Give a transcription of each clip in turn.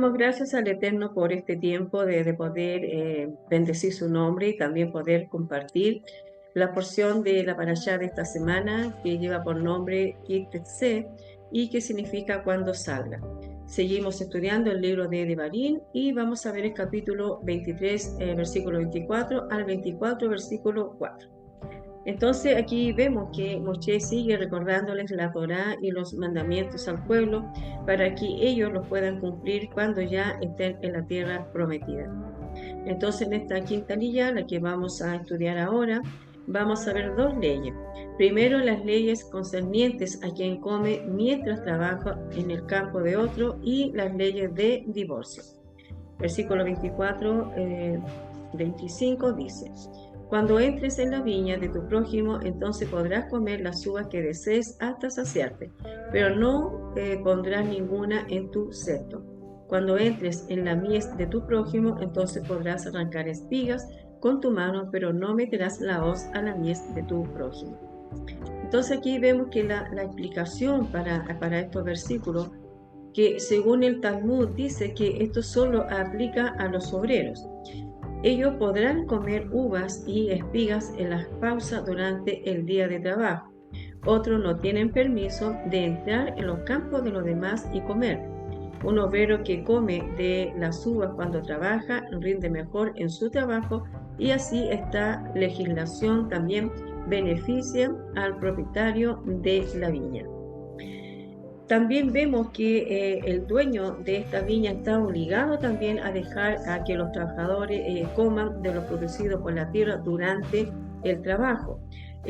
Damos gracias al Eterno por este tiempo de poder bendecir su nombre y también poder compartir la porción de la parashá de esta semana que lleva por nombre Kitetse y que significa cuando salga. Seguimos estudiando el libro de Devarim y vamos a ver el capítulo 23, versículo 24 al 24, versículo 4. Entonces aquí vemos que Moshe sigue recordándoles la Torá y los mandamientos al pueblo para que ellos los puedan cumplir cuando ya estén en la tierra prometida. Entonces en esta quintanilla, la que vamos a estudiar ahora, vamos a ver dos leyes. Primero, las leyes concernientes a quien come mientras trabaja en el campo de otro y las leyes de divorcio. Versículo 24, 25 dice: Cuando entres en la viña de tu prójimo, entonces podrás comer las uvas que desees hasta saciarte, pero no pondrás ninguna en tu seto. Cuando entres en la mies de tu prójimo, entonces podrás arrancar espigas con tu mano, pero no meterás la hoz a la mies de tu prójimo. Entonces aquí vemos que la explicación para estos versículos, que según el Talmud dice que esto solo aplica a los obreros. Ellos podrán comer uvas y espigas en las pausas durante el día de trabajo. Otros no tienen permiso de entrar en los campos de los demás y comer. Un obrero que come de las uvas cuando trabaja rinde mejor en su trabajo y así esta legislación también beneficia al propietario de la viña. También vemos que el dueño de esta viña está obligado también a dejar a que los trabajadores coman de lo producido por la tierra durante el trabajo.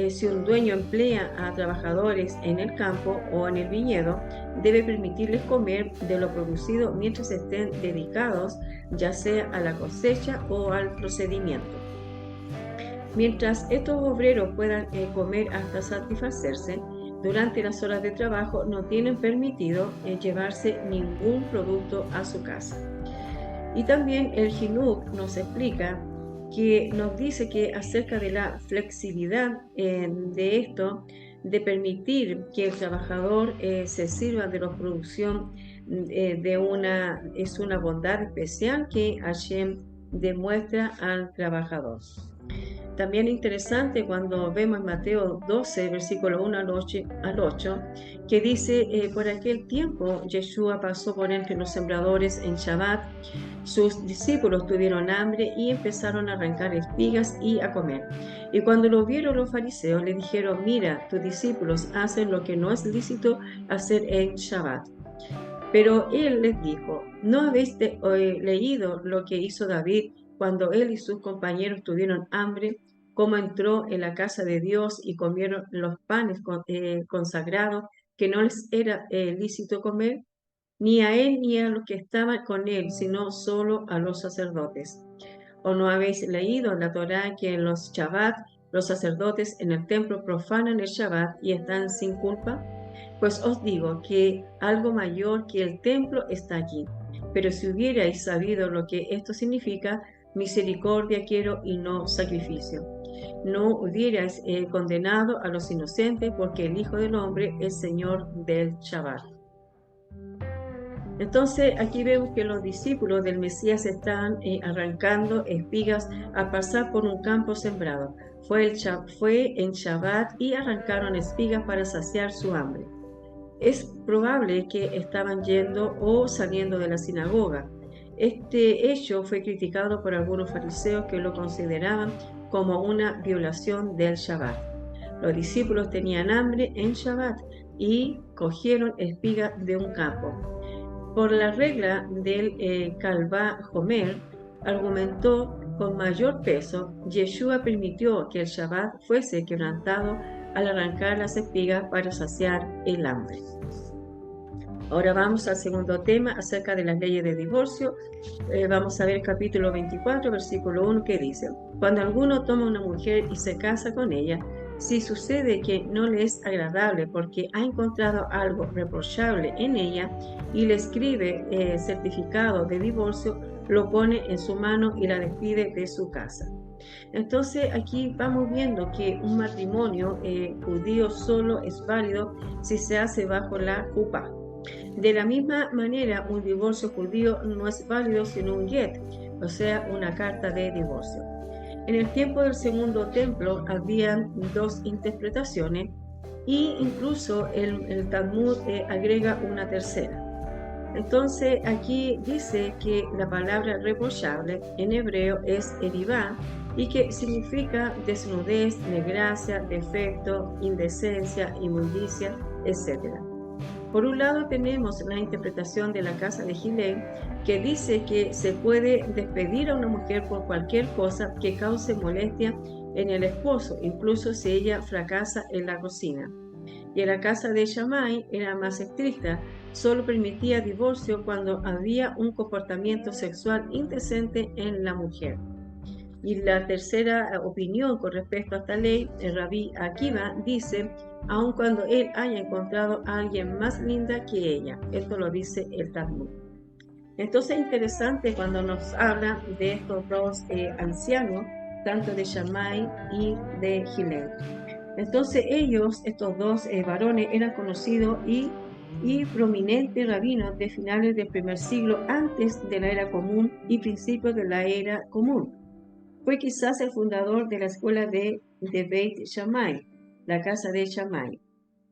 Si un dueño emplea a trabajadores en el campo o en el viñedo, debe permitirles comer de lo producido mientras estén dedicados, ya sea a la cosecha o al procedimiento. Mientras estos obreros puedan comer hasta satisfacerse, durante las horas de trabajo no tienen permitido llevarse ningún producto a su casa. Y también el Jinuk nos explica que nos dice que acerca de la flexibilidad de esto, de permitir que el trabajador se sirva de la producción es una bondad especial que Hashem demuestra al trabajador. También interesante cuando vemos en Mateo 12, versículo 1 al 8, que dice, por aquel tiempo Yeshua pasó por entre los sembradores en Shabbat, sus discípulos tuvieron hambre y empezaron a arrancar espigas y a comer. Y cuando lo vieron los fariseos, le dijeron, mira, tus discípulos hacen lo que no es lícito hacer en Shabbat. Pero él les dijo, ¿no habéis leído lo que hizo David cuando él y sus compañeros tuvieron hambre, cómo entró en la casa de Dios y comieron los panes consagrados que no les era lícito comer? Ni a él ni a los que estaban con él, sino solo a los sacerdotes. ¿O no habéis leído en la Torá que en los Shabbat los sacerdotes en el templo profanan el Shabbat y están sin culpa? Pues os digo que algo mayor que el templo está aquí. Pero si hubierais sabido lo que esto significa, misericordia quiero y no sacrificio, no hubierais condenado a los inocentes, porque el Hijo del Hombre es Señor del Shabbat. Entonces aquí vemos que los discípulos del Mesías están arrancando espigas al pasar por un campo sembrado. Fue en Shabbat y arrancaron espigas para saciar su hambre. Es probable que estaban yendo o saliendo de la sinagoga. Este hecho fue criticado por algunos fariseos que lo consideraban como una violación del Shabbat. Los discípulos tenían hambre en Shabbat y cogieron espigas de un campo. Por la regla del Kalvá Homer, argumentó con mayor peso, Yeshua permitió que el Shabbat fuese quebrantado al arrancar las espigas para saciar el hambre. Ahora vamos al segundo tema acerca de las leyes de divorcio. Vamos a ver el capítulo 24, versículo 1, que dice: Cuando alguno toma una mujer y se casa con ella, si sucede que no le es agradable porque ha encontrado algo reprochable en ella y le escribe certificado de divorcio, lo pone en su mano y la despide de su casa. Entonces aquí vamos viendo que un matrimonio judío solo es válido si se hace bajo la jupá. De la misma manera, un divorcio judío no es válido sino un get, o sea, una carta de divorcio. En el tiempo del Segundo Templo había dos interpretaciones e incluso el Talmud agrega una tercera. Entonces aquí dice que la palabra reprochable en hebreo es eribá y que significa desnudez, desgracia, defecto, indecencia, inmundicia, etc. Por un lado tenemos la interpretación de la casa de Gilel, que dice que se puede despedir a una mujer por cualquier cosa que cause molestia en el esposo, incluso si ella fracasa en la cocina. Y en la casa de Shammai era más estricta, solo permitía divorcio cuando había un comportamiento sexual indecente en la mujer. Y la tercera opinión con respecto a esta ley, el Rabí Akiva dice, aun cuando él haya encontrado a alguien más linda que ella. Esto lo dice el Talmud. Entonces es interesante cuando nos habla de estos dos ancianos, tanto de Shammai y de Gilel. Entonces ellos, estos dos varones, eran conocidos y prominentes rabinos de finales del primer siglo antes de la era común y principios de la era común. Fue quizás el fundador de la escuela de Beit Shammai, la casa de Shammai.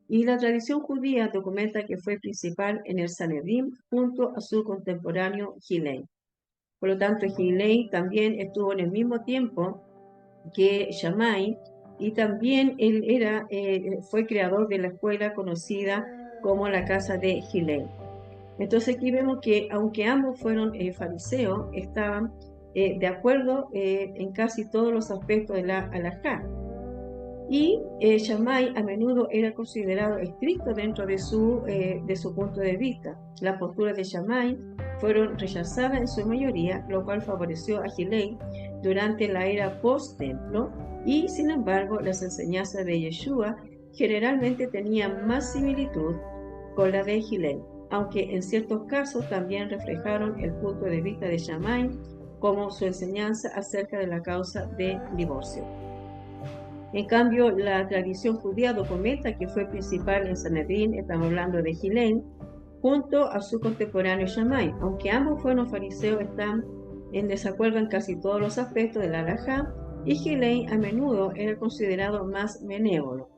Y la tradición judía documenta que fue principal en el Sanedrín junto a su contemporáneo Gilei. Por lo tanto, Gilei también estuvo en el mismo tiempo que Shammai y también él fue creador de la escuela conocida como la casa de Gilei. Entonces aquí vemos que aunque ambos fueron fariseos, estaban de acuerdo en casi todos los aspectos de la halajá. Y Shammai a menudo era considerado estricto dentro de su punto de vista. Las posturas de Shammai fueron rechazadas en su mayoría, lo cual favoreció a Gilei durante la era post-templo, y sin embargo las enseñanzas de Yeshua generalmente tenían más similitud con la de Gilei, aunque en ciertos casos también reflejaron el punto de vista de Shammai, como su enseñanza acerca de la causa de divorcio. En cambio, la tradición judía documenta que fue principal en Sanedrín, estamos hablando de Gilén, junto a su contemporáneo Shammai. Aunque ambos fueron fariseos, están en desacuerdo en casi todos los aspectos de la halajá, y Gilén a menudo era considerado más benévolo.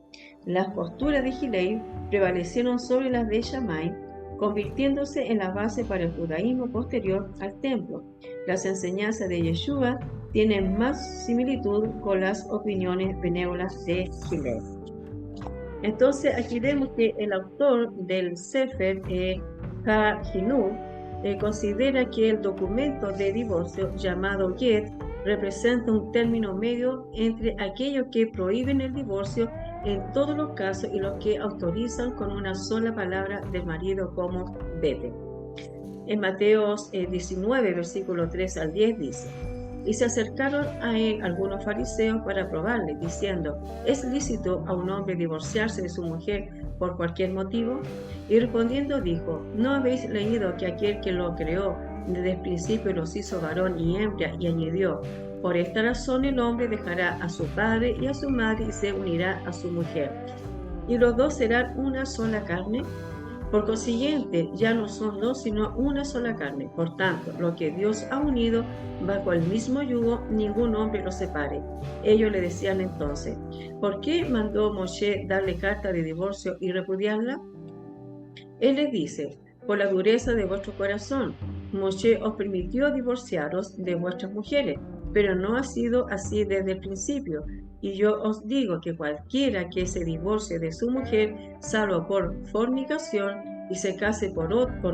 Las posturas de Gilén prevalecieron sobre las de Shammai, convirtiéndose en la base para el judaísmo posterior al templo. Las enseñanzas de Yeshua tienen más similitud con las opiniones benévolas de Gilel. Entonces aquí vemos que el autor del Sefer HaHinur considera que el documento de divorcio llamado Get representa un término medio entre aquellos que prohíben el divorcio en todos los casos y los que autorizan con una sola palabra del marido como vete. En Mateos 19, versículo 3 al 10 dice: y se acercaron a él algunos fariseos para probarle, diciendo: ¿es lícito a un hombre divorciarse de su mujer por cualquier motivo? Y respondiendo dijo: ¿no habéis leído que aquel que lo creó desde el principio los hizo varón y hembra? Y añadió: por esta razón el hombre dejará a su padre y a su madre y se unirá a su mujer, y los dos serán una sola carne. Por consiguiente, ya no son dos, sino una sola carne. Por tanto, lo que Dios ha unido bajo el mismo yugo, ningún hombre lo separe. Ellos le decían entonces: ¿por qué mandó Moshe darle carta de divorcio y repudiarla? Él les dice: por la dureza de vuestro corazón. Moshe os permitió divorciaros de vuestras mujeres, pero no ha sido así desde el principio. Y yo os digo que cualquiera que se divorcie de su mujer, salvo por fornicación, y se case con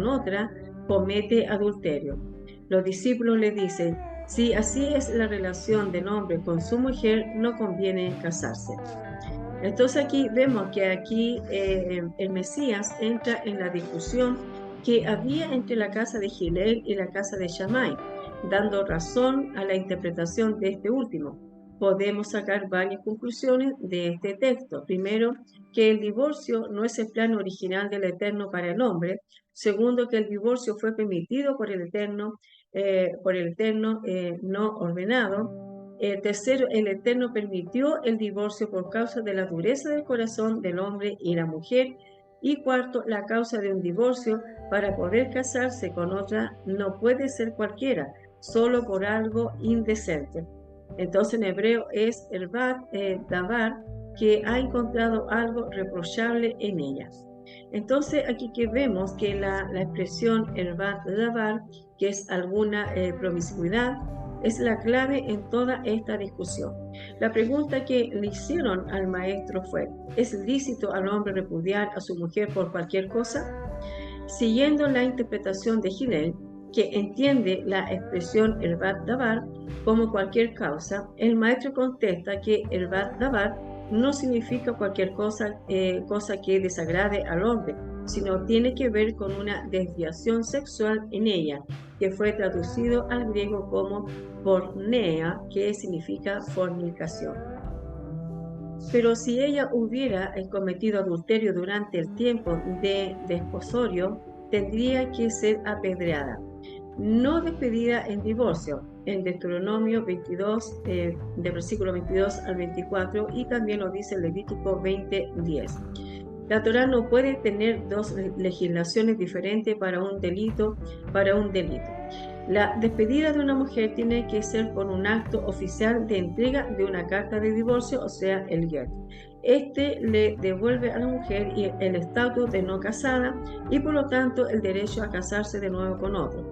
otra, comete adulterio. Los discípulos le dicen: si así es la relación del hombre con su mujer, no conviene casarse. Entonces aquí vemos que el Mesías entra en la discusión que había entre la casa de Gilel y la casa de Shammai, dando razón a la interpretación de este último. Podemos sacar varias conclusiones de este texto. Primero, que el divorcio no es el plan original del Eterno para el hombre. Segundo, que el divorcio fue permitido por el Eterno no ordenado. Tercero, el Eterno permitió el divorcio por causa de la dureza del corazón del hombre y la mujer, Y cuarto, la causa de un divorcio para poder casarse con otra no puede ser cualquiera, solo por algo indecente. Entonces en hebreo es erbat davar, que ha encontrado algo reprochable en ella. Entonces aquí que vemos que la expresión erbat davar, que es alguna promiscuidad, es la clave en toda esta discusión. La pregunta que le hicieron al maestro fue: ¿es lícito al hombre repudiar a su mujer por cualquier cosa? Siguiendo la interpretación de Hillel, que entiende la expresión erbat davar como cualquier causa, el maestro contesta que erbat davar no significa cualquier cosa que desagrade al hombre, sino tiene que ver con una desviación sexual en ella, que fue traducido al griego como pornea, que significa fornicación. Pero si ella hubiera cometido adulterio durante el tiempo de desposorio, tendría que ser apedreada, no despedida en divorcio, en Deuteronomio 22, de versículo 22 al 24, y también lo dice Levítico 20:10. La Torá no puede tener dos legislaciones diferentes para un delito. La despedida de una mujer tiene que ser por un acto oficial de entrega de una carta de divorcio, o sea, el get. Este le devuelve a la mujer el estatus de no casada y por lo tanto el derecho a casarse de nuevo con otro.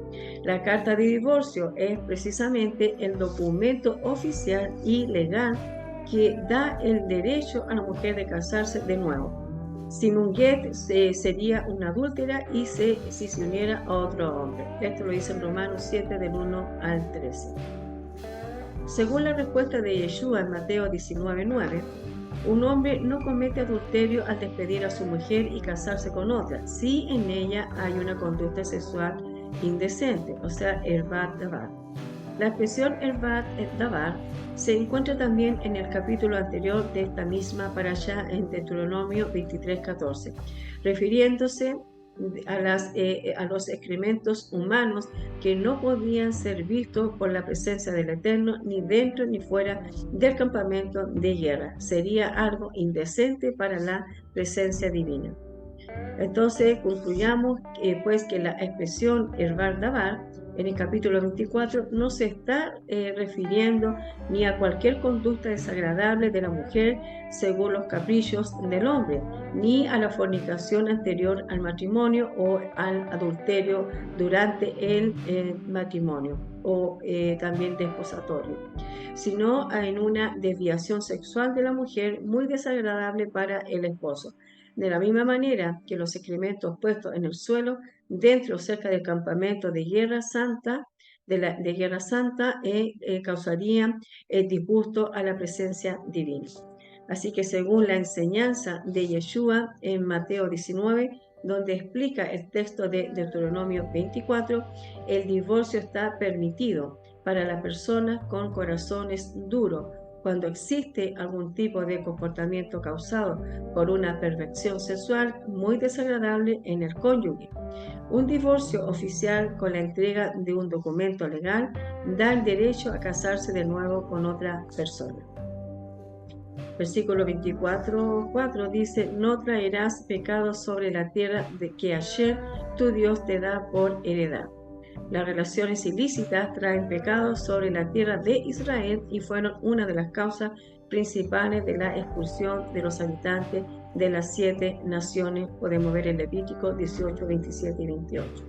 La carta de divorcio es precisamente el documento oficial y legal que da el derecho a la mujer de casarse de nuevo. Sin un get sería una adúltera y si se uniera a otro hombre. Esto lo dice en Romanos 7 del 1 al 13. Según la respuesta de Yeshua en Mateo 19:9, un hombre no comete adulterio al despedir a su mujer y casarse con otra, si en ella hay una conducta sexual indecente, o sea, erbat davar. La expresión erbat davar se encuentra también en el capítulo anterior de esta misma parashá en Deuteronomio 23:14, refiriéndose a los excrementos humanos que no podían ser vistos por la presencia del Eterno ni dentro ni fuera del campamento de guerra. Sería algo indecente para la presencia divina. Entonces concluyamos pues que la expresión erbat davar en el capítulo 24 no se está refiriendo ni a cualquier conducta desagradable de la mujer según los caprichos del hombre, ni a la fornicación anterior al matrimonio o al adulterio durante el matrimonio o también desposatorio, sino en una desviación sexual de la mujer muy desagradable para el esposo. De la misma manera que los excrementos puestos en el suelo, dentro o cerca del campamento de guerra santa, causarían disgusto a la presencia divina. Así que según la enseñanza de Yeshua en Mateo 19, donde explica el texto de Deuteronomio 24, el divorcio está permitido para las personas con corazones duros, cuando existe algún tipo de comportamiento causado por una perversión sexual muy desagradable en el cónyuge. Un divorcio oficial con la entrega de un documento legal da el derecho a casarse de nuevo con otra persona. Versículo 24:4 dice: no traerás pecado sobre la tierra de que Hashem, tu Dios, te da por heredad. Las relaciones ilícitas traen pecados sobre la tierra de Israel y fueron una de las causas principales de la expulsión de los habitantes de las 7 naciones. Podemos ver en Levítico 18, 27 y 28.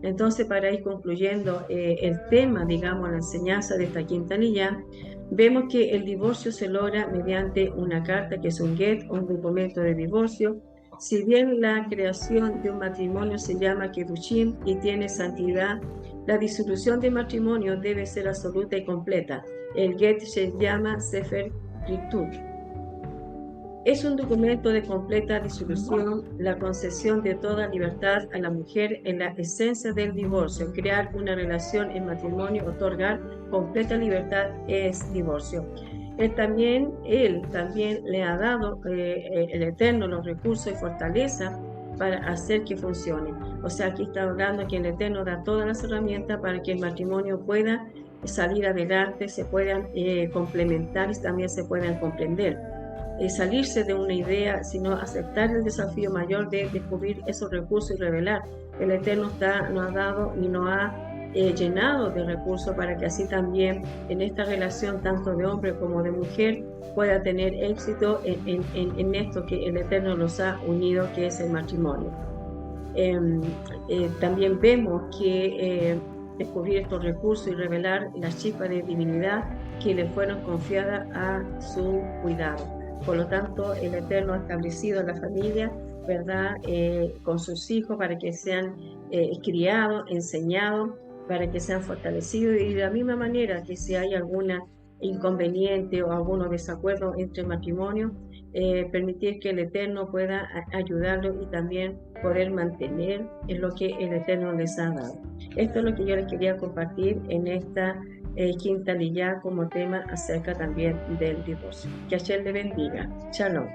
Entonces, para ir concluyendo el tema, digamos, la enseñanza de esta quintanilla, vemos que el divorcio se logra mediante una carta que es un get o un documento de divorcio. Si bien la creación de un matrimonio se llama Kedushim y tiene santidad, la disolución del matrimonio debe ser absoluta y completa. El get se llama Sefer Ritut. Es un documento de completa disolución, la concesión de toda libertad a la mujer en la esencia del divorcio. Crear una relación en matrimonio, otorgar completa libertad es divorcio. Él también le ha dado el Eterno los recursos y fortaleza para hacer que funcione. O sea, aquí está hablando que el Eterno da todas las herramientas para que el matrimonio pueda salir adelante, se puedan complementar y también se puedan comprender. salirse de una idea, sino aceptar el desafío mayor de descubrir esos recursos y revelar. El Eterno nos ha dado y nos ha llenado de recursos para que así también en esta relación tanto de hombre como de mujer pueda tener éxito en esto que el Eterno nos ha unido, que es el matrimonio. También vemos que descubrir estos recursos y revelar las chispas de divinidad que le fueron confiadas a su cuidado. Por lo tanto, el Eterno ha establecido la familia, ¿verdad?, con sus hijos para que sean criados, enseñados, para que sean fortalecidos, y de la misma manera que si hay alguna inconveniente o algunos desacuerdos entre matrimonios, permitir que el Eterno pueda ayudarlos y también poder mantener en lo que el Eterno les ha dado. Esto es lo que yo les quería compartir en esta quinta liyá como tema acerca también del divorcio. Que Hashem le bendiga. Shalom.